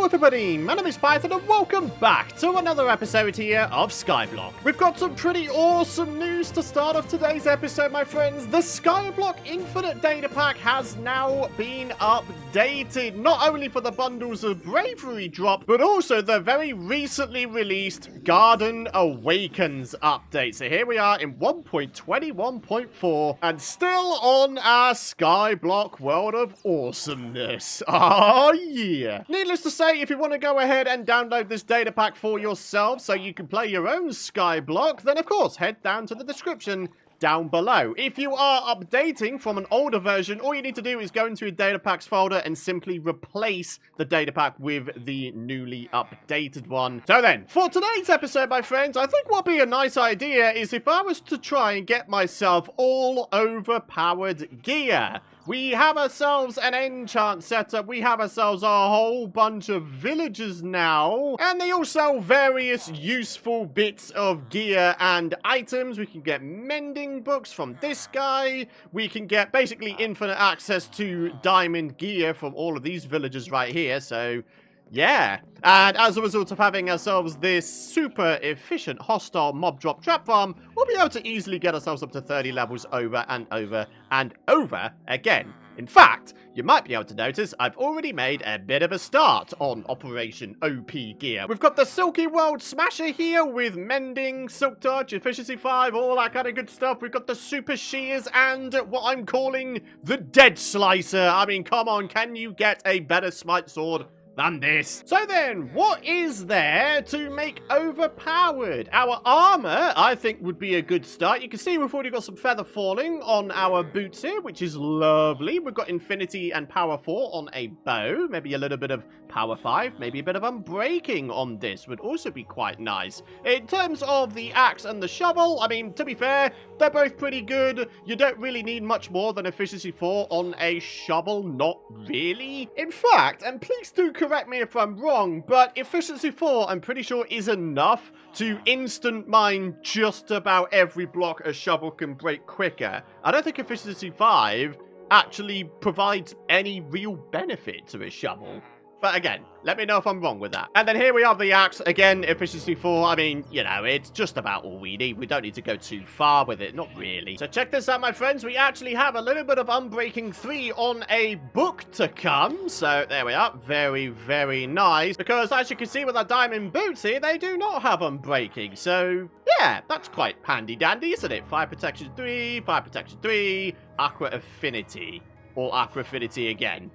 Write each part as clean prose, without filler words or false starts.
everybody, my name is Python and welcome back to another episode here of Skyblock. We've got some pretty awesome news to start off today's episode, my friends. The Skyblock Infinite Data Pack has now been updated, not only for the Bundles of Bravery drop, but also the very recently released Garden Awakens update. So here we are in 1.21.4 and still on our Skyblock World of Awesomeness. Oh yeah! Needless to say, if you want to go ahead and download this data pack for yourself so you can play your own Skyblock, then of course head down to the description down below. If you are updating from an older version, all you need to do is go into your data packs folder and simply replace the data pack with the newly updated one. So then, for today's episode, my friends, I think what would be a nice idea is if I was to try and get myself all overpowered gear. We have ourselves an enchant setup, we have ourselves a whole bunch of villagers now, and they all sell various useful bits of gear and items. We can get mending books from this guy, we can get basically infinite access to diamond gear from all of these villagers right here, so yeah. And as a result of having ourselves this super efficient hostile mob drop trap farm, we'll be able to easily get ourselves up to 30 levels over and over and over again. In fact, you might be able to notice I've already made a bit of a start on Operation OP Gear. We've got the Silky World Smasher here with Mending, Silk Touch, Efficiency 5, all that kind of good stuff. We've got the Super Shears and what I'm calling the Dead Slicer. I mean, come on, can you get a better smite sword than this? So then, what is there to make overpowered? Our armor, I think, would be a good start. You can see we've already got some feather falling on our boots here, which is lovely. We've got infinity and power 4 on a bow, maybe a little bit of power 5, maybe a bit of unbreaking on this would also be quite nice. In terms of the axe and the shovel, I mean, to be fair, they're both pretty good. You don't really need much more than efficiency 4 on a shovel, not really. In fact, and please do correct me if I'm wrong, but efficiency 4, I'm pretty sure, is enough to instant mine just about every block a shovel can break quicker. I don't think efficiency 5 actually provides any real benefit to a shovel. But again, let me know if I'm wrong with that. And then here we have the axe. Again, efficiency 4. I mean, you know, it's just about all we need. We don't need to go too far with it. Not really. So check this out, my friends. We actually have a little bit of Unbreaking 3 on a book to come. So there we are. Very, very nice. Because as you can see with our diamond boots here, they do not have Unbreaking. So yeah, that's quite handy dandy, isn't it? Fire protection 3, fire protection 3, aqua affinity. Or aqua affinity again.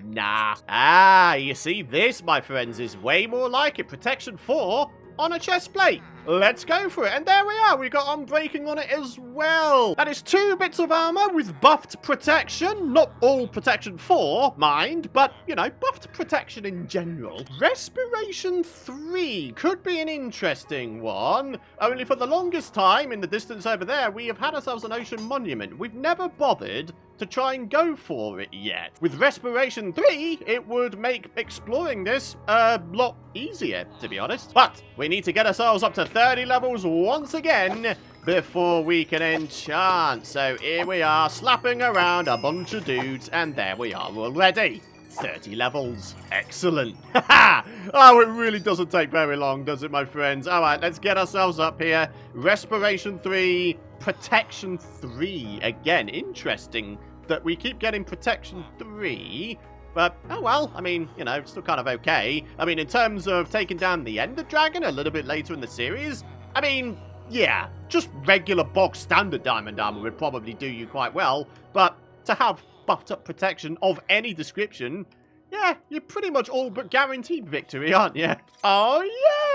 Nah. Ah, you see, this, my friends, is way more like it. Protection 4 on a chest plate. Let's go for it. And there we are. We got Unbreaking on it as well. That is 2 bits of armor with buffed protection. Not all protection 4, mind, but, you know, buffed protection in general. Respiration 3 could be an interesting one. Only for the longest time in the distance over there, we have had ourselves an ocean monument. We've never bothered to try and go for it yet. With Respiration 3, it would make exploring this a lot easier, to be honest. But we need to get ourselves up to 30 levels once again before we can enchant. So here we are, slapping around a bunch of dudes, and there we are already. 30 levels. Excellent. Oh, it really doesn't take very long, does it, my friends? All right, let's get ourselves up here. Respiration 3, Protection 3. Again, interesting that we keep getting Protection 3. But, oh well, I mean, you know, still kind of okay. I mean, in terms of taking down the Ender Dragon a little bit later in the series, I mean, yeah, just regular box standard diamond armor would probably do you quite well. But to have buffed up protection of any description, yeah, you're pretty much all but guaranteed victory, aren't you? Oh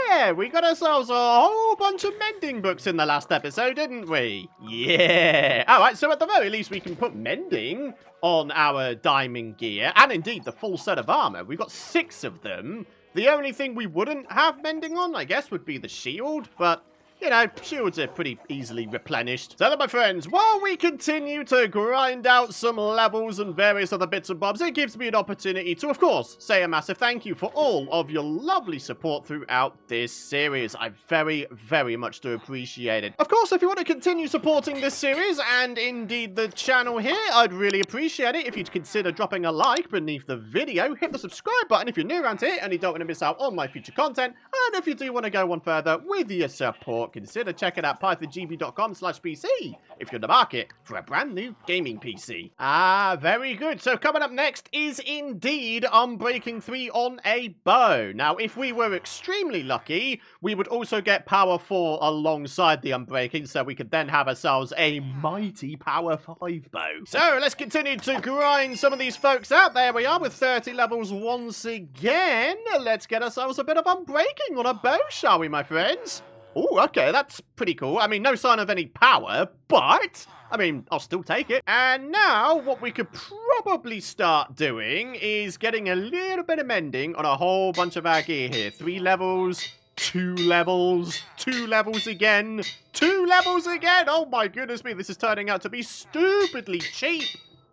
yeah, we got ourselves a whole bunch of mending books in the last episode, didn't we? Yeah. Alright, so at the very least we can put mending on our diamond gear, and indeed the full set of armor. We've got 6 of them. The only thing we wouldn't have mending on, I guess, would be the shield, but you know, shields are pretty easily replenished. So then, my friends, while we continue to grind out some levels and various other bits and bobs, it gives me an opportunity to, of course, say a massive thank you for all of your lovely support throughout this series. I very, very much do appreciate it. Of course, if you want to continue supporting this series and indeed the channel here, I'd really appreciate it if you'd consider dropping a like beneath the video, hit the subscribe button if you're new around here and you don't want to miss out on my future content, and if you do want to go one further with your support, consider checking out pythongb.com/PC if you're in the market for a brand new gaming PC. Ah, very good. So coming up next is indeed Unbreaking 3 on a bow. Now, if we were extremely lucky, we would also get Power 4 alongside the Unbreaking, so we could then have ourselves a mighty Power 5 bow. So let's continue to grind some of these folks out. There we are with 30 levels once again. Let's get ourselves a bit of Unbreaking on a bow, shall we, my friends? Oh, okay, that's pretty cool. I mean, no sign of any power, but, I mean, I'll still take it. And now, what we could probably start doing is getting a little bit of mending on a whole bunch of our gear here. 3 levels, 2 levels, 2 levels again, 2 levels again. Oh my goodness me, this is turning out to be stupidly cheap.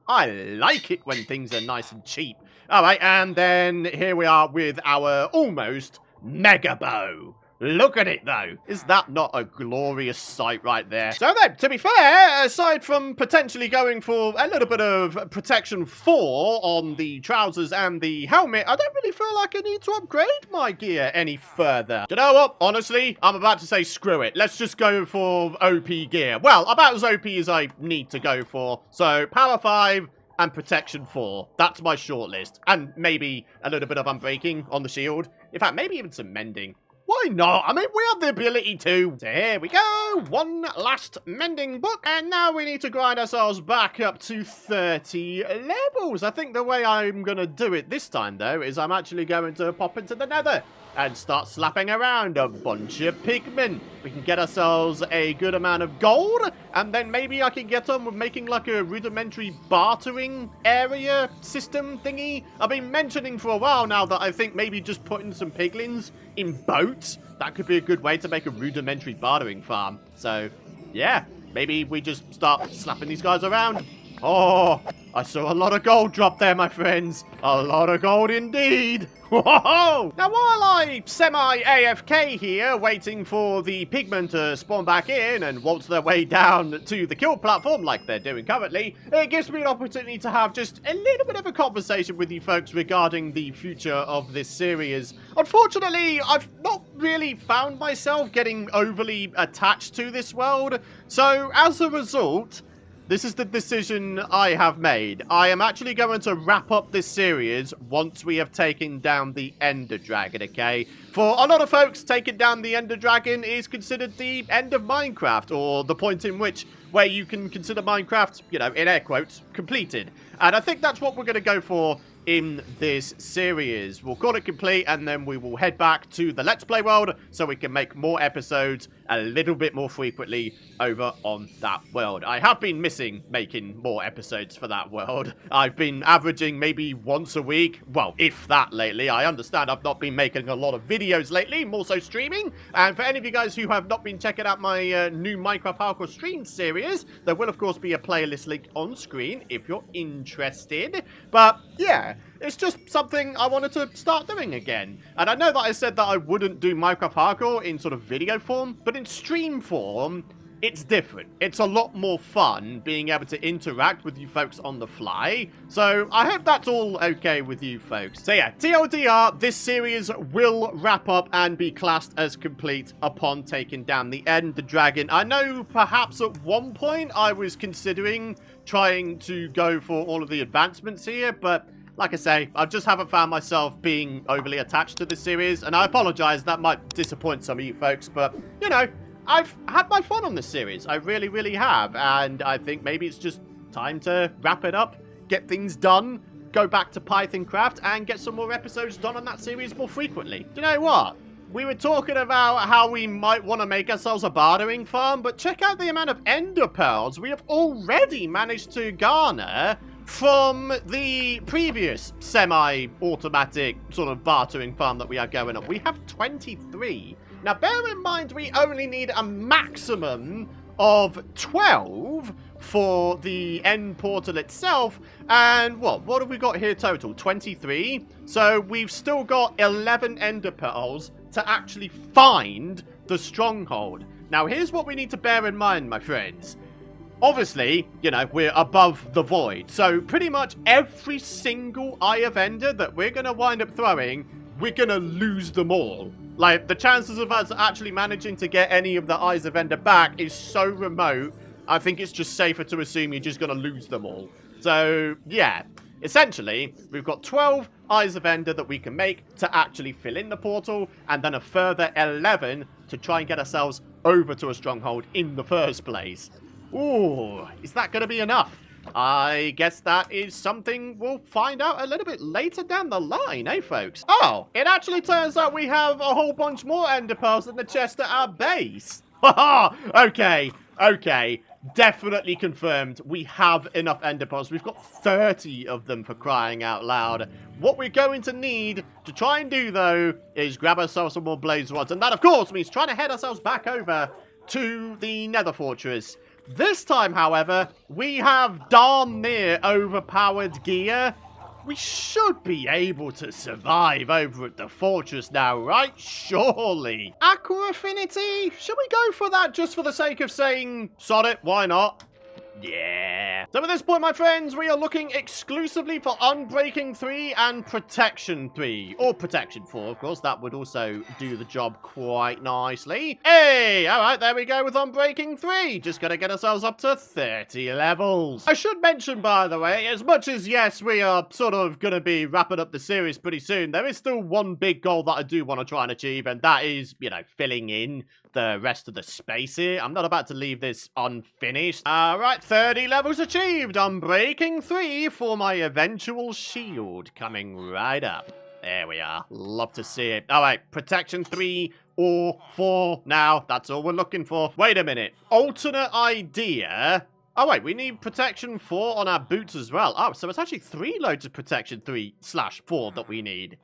I like it when things are nice and cheap. All right, and then here we are with our almost mega bow. Look at it, though. Is that not a glorious sight right there? So then, to be fair, aside from potentially going for a little bit of protection 4 on the trousers and the helmet, I don't really feel like I need to upgrade my gear any further. Do you know what? Honestly, I'm about to say screw it. Let's just go for OP gear. Well, about as OP as I need to go for. So, Power 5 and Protection 4. That's my shortlist. And maybe a little bit of Unbreaking on the shield. In fact, maybe even some Mending. Why not? I mean, we have the ability to. So here we go. One last mending book. And now we need to grind ourselves back up to 30 levels. I think the way I'm going to do it this time, though, is I'm actually going to pop into the nether and start slapping around a bunch of pigmen. We can get ourselves a good amount of gold, and then maybe I can get on with making like a rudimentary bartering area system thingy. I've been mentioning for a while now that I think maybe just putting some piglins in boats, that could be a good way to make a rudimentary bartering farm. So, yeah, maybe we just start slapping these guys around. Oh, I saw a lot of gold drop there, my friends. A lot of gold indeed. Whoa! Now, while I semi-AFK here, waiting for the pigmen to spawn back in and waltz their way down to the kill platform like they're doing currently, it gives me an opportunity to have just a little bit of a conversation with you folks regarding the future of this series. Unfortunately, I've not really found myself getting overly attached to this world, so as a result, this is the decision I have made. I am actually going to wrap up this series once we have taken down the Ender Dragon, okay? For a lot of folks, taking down the Ender Dragon is considered the end of Minecraft, or the point in which where you can consider Minecraft, you know, in air quotes, completed. And I think that's what we're going to go for in this series. We'll call it complete, and then we will head back to the Let's Play world so we can make more episodes a little bit more frequently over on that world. I have been missing making more episodes for that world. I've been averaging maybe once a week, well, if that lately. I understand I've not been making a lot of videos lately, more so streaming. And for any of you guys who have not been checking out my new Minecraft Parkour stream series, there will of course be a playlist link on screen if you're interested. But yeah, it's just something I wanted to start doing again. And I know that I said that I wouldn't do Minecraft Parkour in sort of video form, but in stream form, it's different. It's a lot more fun being able to interact with you folks on the fly. So I hope that's all okay with you folks. So yeah, TLDR, this series will wrap up and be classed as complete upon taking down the Ender Dragon. I know perhaps at one point I was considering trying to go for all of the advancements here, but like I say, I just haven't found myself being overly attached to this series, and I apologize, that might disappoint some of you folks, but, you know, I've had my fun on this series. I really, really have, and I think maybe it's just time to wrap it up, get things done, go back to Pythoncraft, and get some more episodes done on that series more frequently. Do you know what? We were talking about how we might want to make ourselves a bartering farm, but check out the amount of ender pearls we have already managed to garner from the previous semi-automatic sort of bartering farm that we are going on. We have 23 Now, bear in mind, we only need a maximum of 12 for the end portal itself. And what have we got here total? 23. So we've still got 11 ender pearls to actually find the stronghold. Now, here's what we need to bear in mind, my friends. Obviously, you know, we're above the void. So pretty much every single Eye of Ender that we're going to wind up throwing, we're going to lose them all. Like, the chances of us actually managing to get any of the Eyes of Ender back is so remote, I think it's just safer to assume you're just going to lose them all. So, yeah. Essentially, we've got 12 Eyes of Ender that we can make to actually fill in the portal, and then a further 11 to try and get ourselves over to a stronghold in the first place. Ooh, is that going to be enough? I guess that is something we'll find out a little bit later down the line, eh, folks? Oh, it actually turns out we have a whole bunch more ender pearls in the chest at our base. Haha, okay. Definitely confirmed we have enough ender pearls. We've got 30 of them, for crying out loud. What we're going to need to try and do, though, is grab ourselves some more blaze rods. And that, of course, means trying to head ourselves back over to the Nether Fortress. This time, however, we have darn near overpowered gear. We should be able to survive over at the fortress now, right? Surely. Aqua Affinity? Should we go for that just for the sake of saying, sod it, why not? Yeah. So at this point, my friends, we are looking exclusively for Unbreaking 3 and Protection 3. Or Protection 4, of course. That would also do the job quite nicely. Hey, alright, there we go with Unbreaking 3. Just gotta get ourselves up to 30 levels. I should mention, by the way, as much as, yes, we are sort of gonna be wrapping up the series pretty soon, there is still one big goal that I do want to try and achieve, and that is, you know, filling in the rest of the space here. I'm not about to leave this unfinished. Alright, 30 levels achieved. Unbreaking 3 for my eventual shield coming right up. There we are. Love to see it. Alright, Protection 3 or 4 now. That's all we're looking for. Wait a minute. Alternate idea. Oh, wait, we need Protection 4 on our boots as well. Oh, so it's actually 3 loads of Protection 3/4 that we need.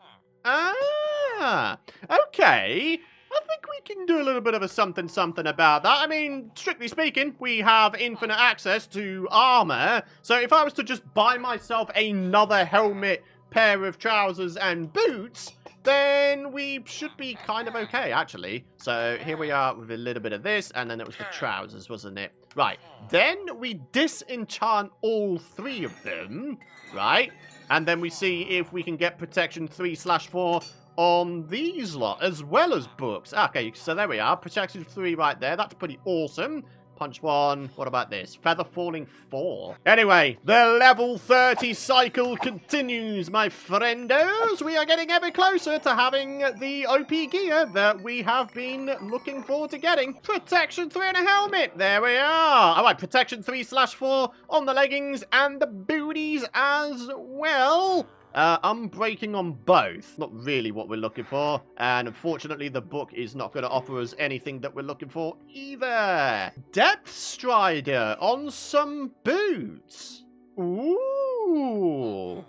Ah, okay. I think we can do a little bit of a something about that. I mean, strictly speaking, we have infinite access to armor. So if I was to just buy myself another helmet, pair of trousers, and boots, then we should be kind of okay, actually. So here we are with a little bit of this, and then it was the trousers, wasn't it? Right. Then we disenchant all 3 of them, right? And then we see if we can get Protection 3/4 on these lot, as well as books. Okay, so there we are. Protection 3 right there. That's pretty awesome. Punch 1. What about this? Feather falling 4. Anyway, the level 30 cycle continues, my friendos. We are getting ever closer to having the OP gear that we have been looking forward to getting. Protection 3 and a helmet. There we are. All right, Protection 3/4 on the leggings and the booties as well. Unbreaking on both. Not really what we're looking for. And unfortunately, the book is not going to offer us anything that we're looking for either. Depth Strider on some boots. Ooh.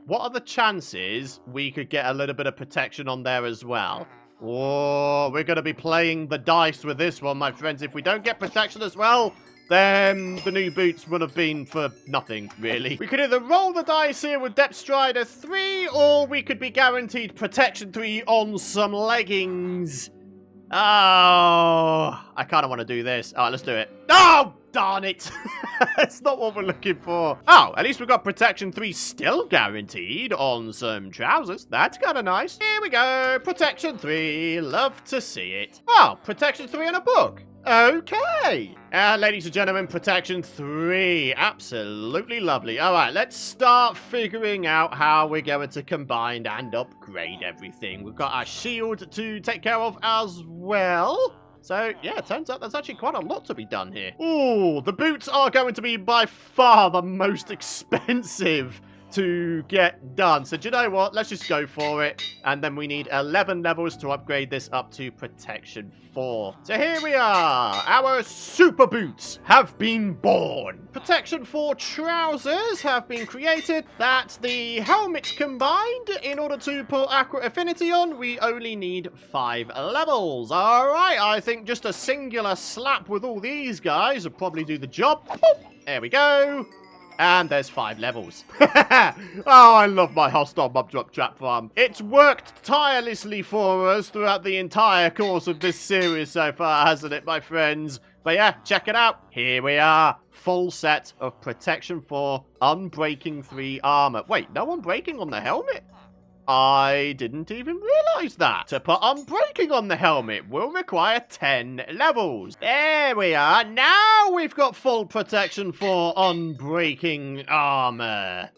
What are the chances we could get a little bit of protection on there as well? Oh, we're going to be playing the dice with this one, my friends. If we don't get protection as well, then the new boots would have been for nothing, really. We could either roll the dice here with Depth Strider 3, or we could be guaranteed Protection 3 on some leggings. Oh, I kind of want to do this. All right, let's do it. Oh, darn it. It's not what we're looking for. Oh, at least we've got Protection 3 still guaranteed on some trousers. That's kind of nice. Here we go. Protection 3. Love to see it. Oh, Protection 3 in a book. Okay. Ladies and gentlemen, Protection 3. Absolutely lovely. All right, let's start figuring out how we're going to combine and upgrade everything. We've got our shield to take care of as well. So, yeah, it turns out there's actually quite a lot to be done here. Ooh, the boots are going to be by far the most expensive to get done. So do you know what? Let's just go for it. And then we need 11 levels to upgrade this up to protection 4. So here we are. Our super boots have been born. Protection 4 trousers have been created. That's the helmets combined. In order to put accurate affinity on, we only need 5 levels. All right, I think just a singular slap with all these guys will probably do the job. Boop. There we go. And there's 5 levels. Oh, I love my hostile mob drop trap farm. It's worked tirelessly for us throughout the entire course of this series so far, hasn't it, my friends? But yeah, check it out. Here we are. Full set of Protection 4 Unbreaking 3 armor. Wait, no unbreaking on the helmet? I didn't even realize that. To put Unbreaking on the helmet will require 10 levels. There we are. Now we've got full protection for Unbreaking armor.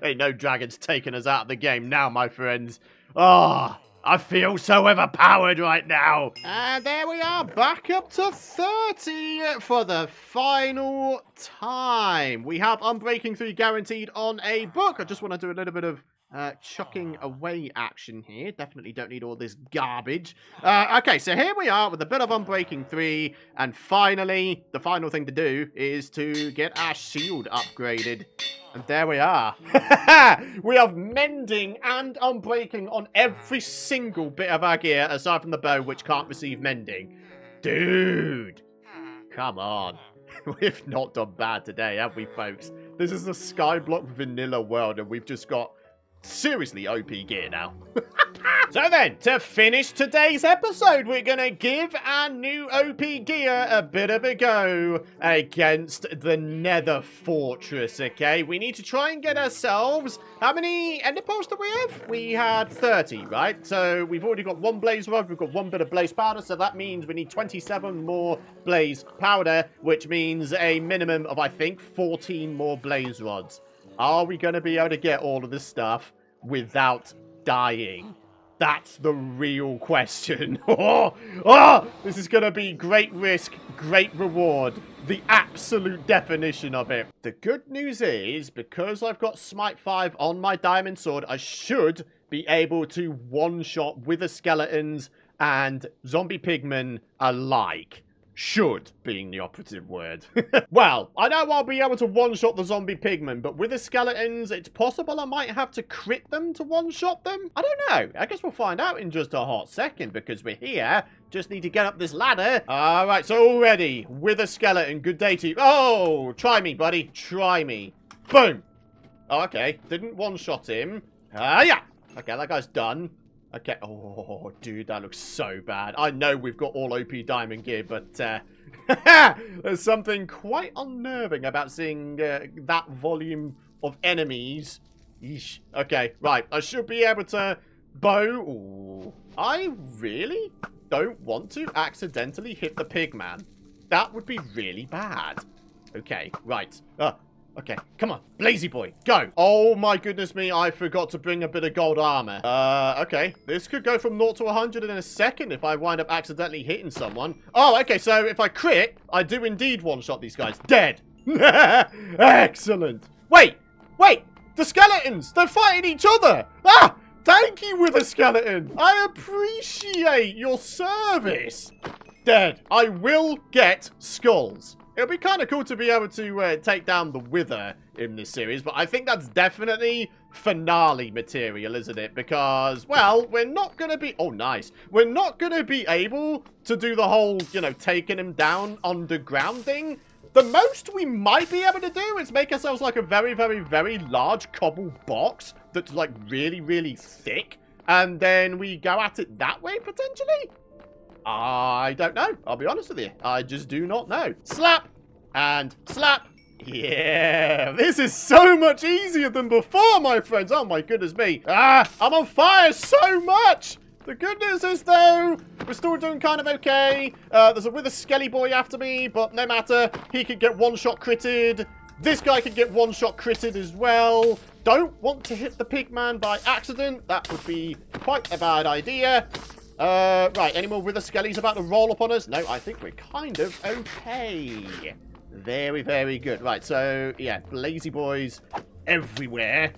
Ain't no dragons taking us out of the game now, my friends. Oh, I feel so overpowered right now. And there we are, back up to 30 for the final time. We have Unbreaking 3 guaranteed on a book. I just want to do a little bit of chucking away action here. Definitely don't need all this garbage. Okay, so here we are with a bit of Unbreaking 3. And finally, the final thing to do is to get our shield upgraded. And there we are. We have mending and unbreaking on every single bit of our gear, aside from the bow, which can't receive mending. Dude, come on. We've not done bad today, have we, folks? This is the Skyblock vanilla world, and we've just got seriously OP gear now. So then, to finish today's episode, we're going to give our new OP gear a bit of a go against the Nether Fortress, okay? We need to try and get ourselves... How many ender pearls do we have? We had 30, right? So we've already got 1 blaze rod, we've got 1 bit of blaze powder, so that means we need 27 more blaze powder, which means a minimum of, I think, 14 more blaze rods. Are we going to be able to get all of this stuff without dying? That's the real question. This is going to be great risk, great reward. The absolute definition of it. The good news is, because I've got Smite 5 on my diamond sword, I should be able to one-shot wither skeletons and zombie pigmen alike. Should being the operative word. Well, I know I'll be able to one-shot the zombie pigmen, but with the skeletons, it's possible I might have to crit them to one-shot them. I don't know. I guess we'll find out in just a hot second, because we're here. Just need to get up this ladder. All right, so already, with a skeleton, good day to you. Oh, try me, buddy. Try me. Boom. Oh, okay. Didn't one-shot him. Yeah. Okay, that guy's done. Okay. Oh, dude, that looks so bad. I know we've got all OP diamond gear, but there's something quite unnerving about seeing that volume of enemies. Yeesh. Okay, right. I should be able to bow. Ooh. I really don't want to accidentally hit the pigman. That would be really bad. Okay, right. Okay, come on. Blazy boy, go. Oh my goodness me, I forgot to bring a bit of gold armor. Okay. This could go from 0 to 100 in a second if I wind up accidentally hitting someone. Oh, okay, so if I crit, I do indeed one-shot these guys. Dead. Excellent. Wait. The skeletons, they're fighting each other. Ah, thank you, Wither Skeleton. I appreciate your service. Dead. I will get skulls. It'll be kind of cool to be able to take down the Wither in this series, but I think that's definitely finale material, isn't it? Because, well, we're not going to be... Oh, nice. We're not going to be able to do the whole, you know, taking him down underground thing. The most we might be able to do is make ourselves like a very, very, very large cobble box that's like really, really thick, and then we go at it that way, potentially? I don't know. I'll be honest with you. I just do not know. Slap and slap. Yeah, this is so much easier than before, my friends. Oh, my goodness me. I'm on fire so much. The good news is, though, we're still doing kind of okay. There's a Wither Skelly boy after me, but no matter. He could get one-shot critted. This guy could get one-shot critted as well. Don't want to hit the pigman by accident. That would be quite a bad idea. Right, any more Wither Skellies about to roll up on us? No, I think we're kind of okay. Very, very good. Right, so, yeah, Blazy Boys everywhere.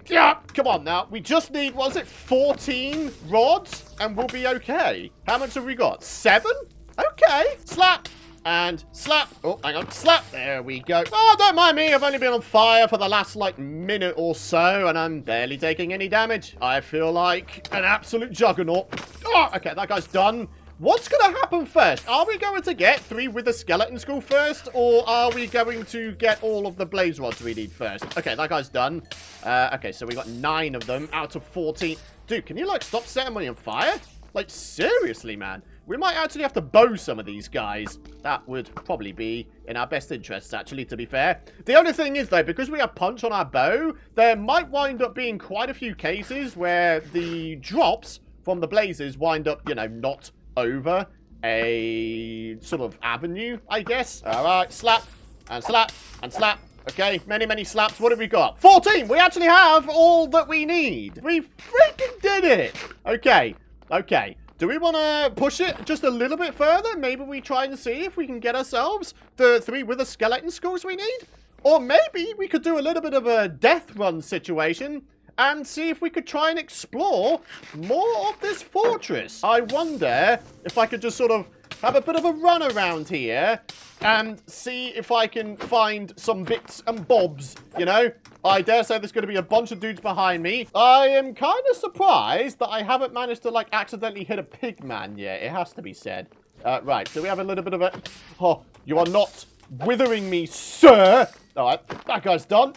Yeah, come on now. We just need, what is it, 14 rods, and we'll be okay. How much have we got? 7? Okay. Slap. And slap. Oh, hang on. Slap. There we go. Oh, don't mind me. I've only been on fire for the last, like, minute or so, and I'm barely taking any damage. I feel like an absolute juggernaut. Oh, okay, that guy's done. What's going to happen first? Are we going to get 3 wither skeleton skull first, or are we going to get all of the blaze rods we need first? Okay, that guy's done. Okay, so we got 9 of them out of 14. Dude, can you, like, stop setting money on fire? Like, seriously, man. We might actually have to bow some of these guys. That would probably be in our best interests, actually, to be fair. The only thing is, though, because we have punch on our bow, there might wind up being quite a few cases where the drops from the blazes wind up, you know, not over a sort of avenue, I guess. All right, slap, and slap, and slap. Okay, many, many slaps. What have we got? 14! We actually have all that we need. We freaking did it! Okay, okay. Do we want to push it just a little bit further? Maybe we try and see if we can get ourselves the 3 wither skeleton skulls we need? Or maybe we could do a little bit of a death run situation and see if we could try and explore more of this fortress. I wonder if I could just sort of have a bit of a run around here and see if I can find some bits and bobs, you know? I dare say there's going to be a bunch of dudes behind me. I am kind of surprised that I haven't managed to, like, accidentally hit a pig man yet. It has to be said. Right, so we have a little bit of a... Oh, you are not withering me, sir! All right, that guy's done.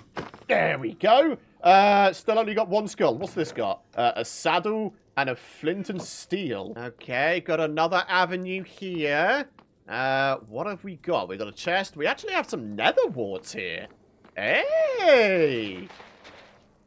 There we go. Still only got 1 skull. What's this got? A saddle and a flint and steel. Okay, got another avenue here. What have we got? We got a chest. We actually have some nether warts here. Hey!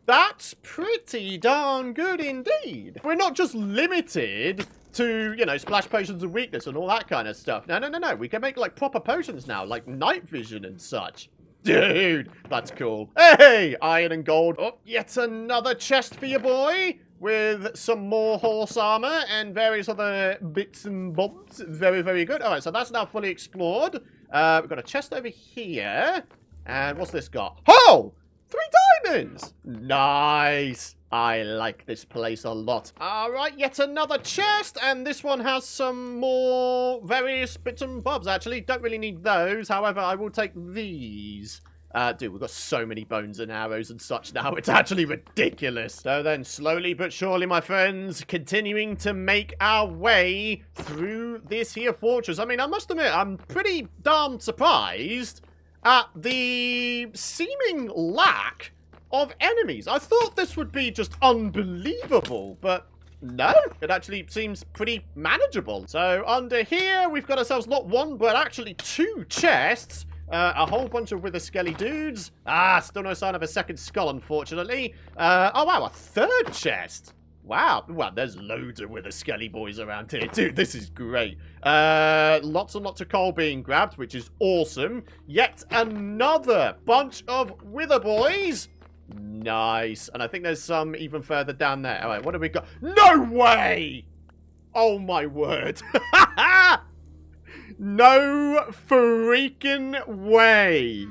That's pretty darn good indeed. We're not just limited to, you know, splash potions of weakness and all that kind of stuff. No, no, no, no. We can make, like, proper potions now, like night vision and such. Dude, that's cool. Hey, iron and gold. Oh, yet another chest for you, boy. With some more horse armor and various other bits and bobs. Very, very good. All right, so that's now fully explored. We've got a chest over here. And what's this got? Oh! 3 diamonds! Nice. I like this place a lot. All right, yet another chest. And this one has some more various bits and bobs, actually. Don't really need those. However, I will take these. Dude, we've got so many bones and arrows and such now. It's actually ridiculous. So then, slowly but surely, my friends, continuing to make our way through this here fortress. I mean, I must admit, I'm pretty darn surprised at the seeming lack of enemies. I thought this would be just unbelievable, but no, it actually seems pretty manageable. So under here, we've got ourselves not 1, but actually 2 chests. A whole bunch of wither skelly dudes. Still no sign of a 2nd skull, unfortunately. Oh, wow, a 3rd chest. Wow. Well, there's loads of wither skelly boys around here. Dude, this is great. Lots and lots of coal being grabbed, which is awesome. Yet another bunch of wither boys. Nice. And I think there's some even further down there. All right, what have we got? No way! Oh, my word. No freaking way.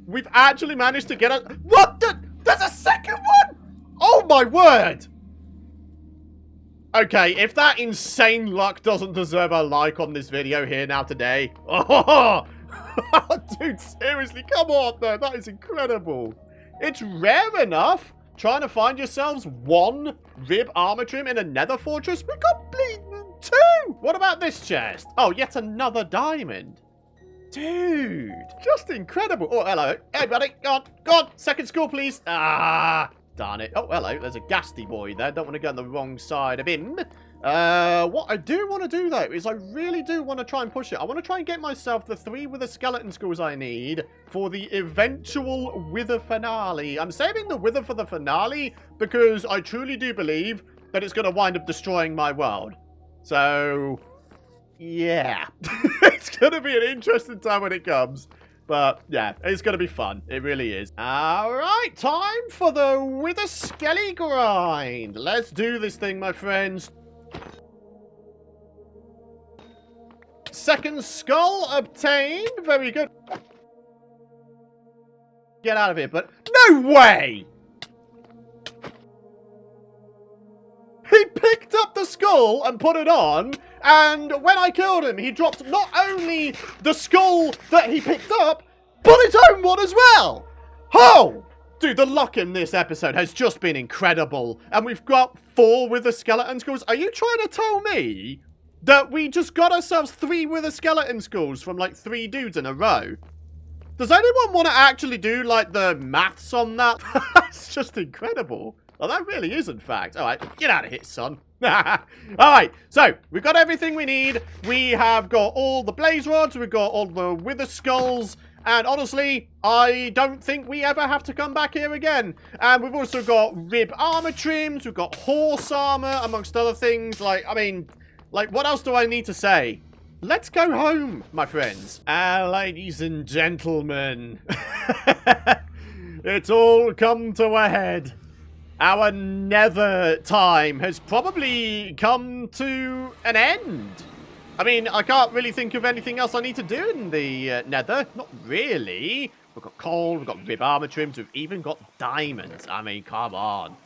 We've actually managed to get a... What the... There's a 2nd one? Oh, my word. Okay, if that insane luck doesn't deserve a like on this video here now today. Oh, dude, seriously, come on, though. That is incredible. It's rare enough trying to find yourselves 1 rib armor trim in a nether fortress. We got bleeding 2. What about this chest? Oh, yet another diamond. Dude, just incredible. Oh, hello. Hey, buddy. Go on. Go on. 2nd skull, please. Darn it. Oh, hello. There's a ghastly boy there. Don't want to go on the wrong side of him. What I do want to do, though, is I really do want to try and push it. I want to try and get myself the 3 wither skeleton skulls I need for the eventual wither finale. I'm saving the wither for the finale because I truly do believe that it's going to wind up destroying my world. So, yeah. It's going to be an interesting time when it comes. But, yeah, it's going to be fun. It really is. All right, time for the wither skelly grind. Let's do this thing, my friends. 2nd skull obtained. Very good. get out of here, but no way! He picked up the skull and put it on, and when I killed him, he dropped not only the skull that he picked up, but his own one as well! Oh! Dude, the luck in this episode has just been incredible, and we've got 4 with the skeleton skulls. Are you trying to tell me that we just got ourselves 3 with the skeleton skulls from, like, 3 dudes in a row? Does anyone want to actually do, like, the maths on that? That's just incredible. Oh, that really is, in fact. All right, get out of here, son. All right, so we've got everything we need. We have got all the blaze rods. We've got all the wither skulls. And honestly, I don't think we ever have to come back here again. And we've also got rib armor trims. We've got horse armor, amongst other things. Like, I mean, like, what else do I need to say? Let's go home, my friends. Ladies and gentlemen, it's all come to a head. Our nether time has probably come to an end. I mean, I can't really think of anything else I need to do in the nether. Not really. We've got coal, we've got rib armor trims, we've even got diamonds. I mean, come on.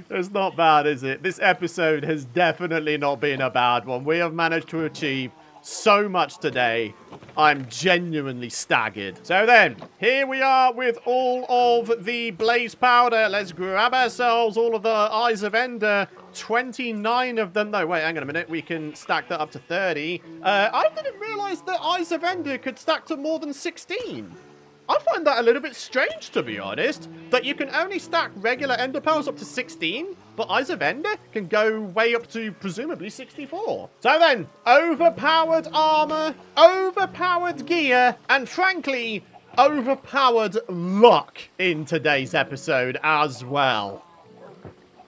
It's not bad, is it? This episode has definitely not been a bad one. We have managed to achieve so much today. I'm genuinely staggered. So then, here we are with all of the blaze powder. Let's grab ourselves all of the Eyes of Ender. 29 of them. No, wait, hang on a minute. We can stack that up to 30. I didn't realize that Eyes of Ender could stack to more than 16. I find that a little bit strange, to be honest, that you can only stack regular Ender Pearls up to 16, but Eyes of Ender can go way up to, presumably, 64. So then, overpowered armor, overpowered gear, and frankly, overpowered luck in today's episode as well.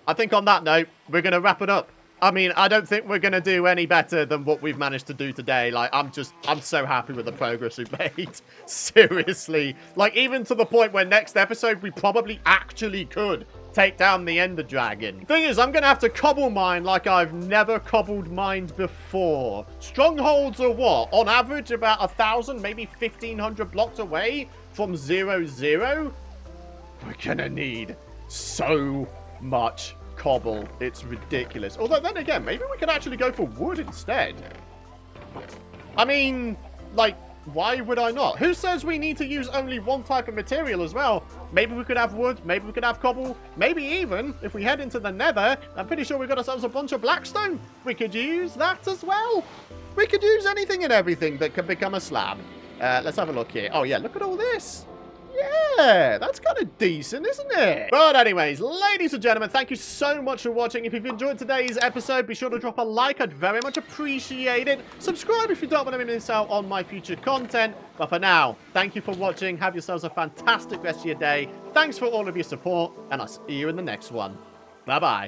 I think on that note, we're going to wrap it up. I mean, I don't think we're going to do any better than what we've managed to do today. Like, I'm so happy with the progress we've made. Seriously. Like, even to the point where next episode, we probably actually could take down the Ender Dragon. Thing is, I'm going to have to cobble mine like I've never cobbled mined before. Strongholds are what? On average, about 1,000, maybe 1,500 blocks away from 0, 0. We're going to need so much cobble. It's ridiculous. Although then again, maybe we can actually go for wood instead. I mean, like, why would I not? Who says we need to use only one type of material as well? Maybe we could have wood, maybe we could have cobble, maybe even, if we head into the nether, I'm pretty sure we've got ourselves a bunch of blackstone. We could use that as well. We could use anything and everything that can become a slab. Let's have a look here. Oh yeah, look at all this. Yeah, that's kind of decent, isn't it? But anyways, ladies and gentlemen, thank you so much for watching. If you've enjoyed today's episode, be sure to drop a like. I'd very much appreciate it. Subscribe if you don't want to miss out on my future content. But for now, thank you for watching. Have yourselves a fantastic rest of your day. Thanks for all of your support, and I'll see you in the next one. Bye-bye.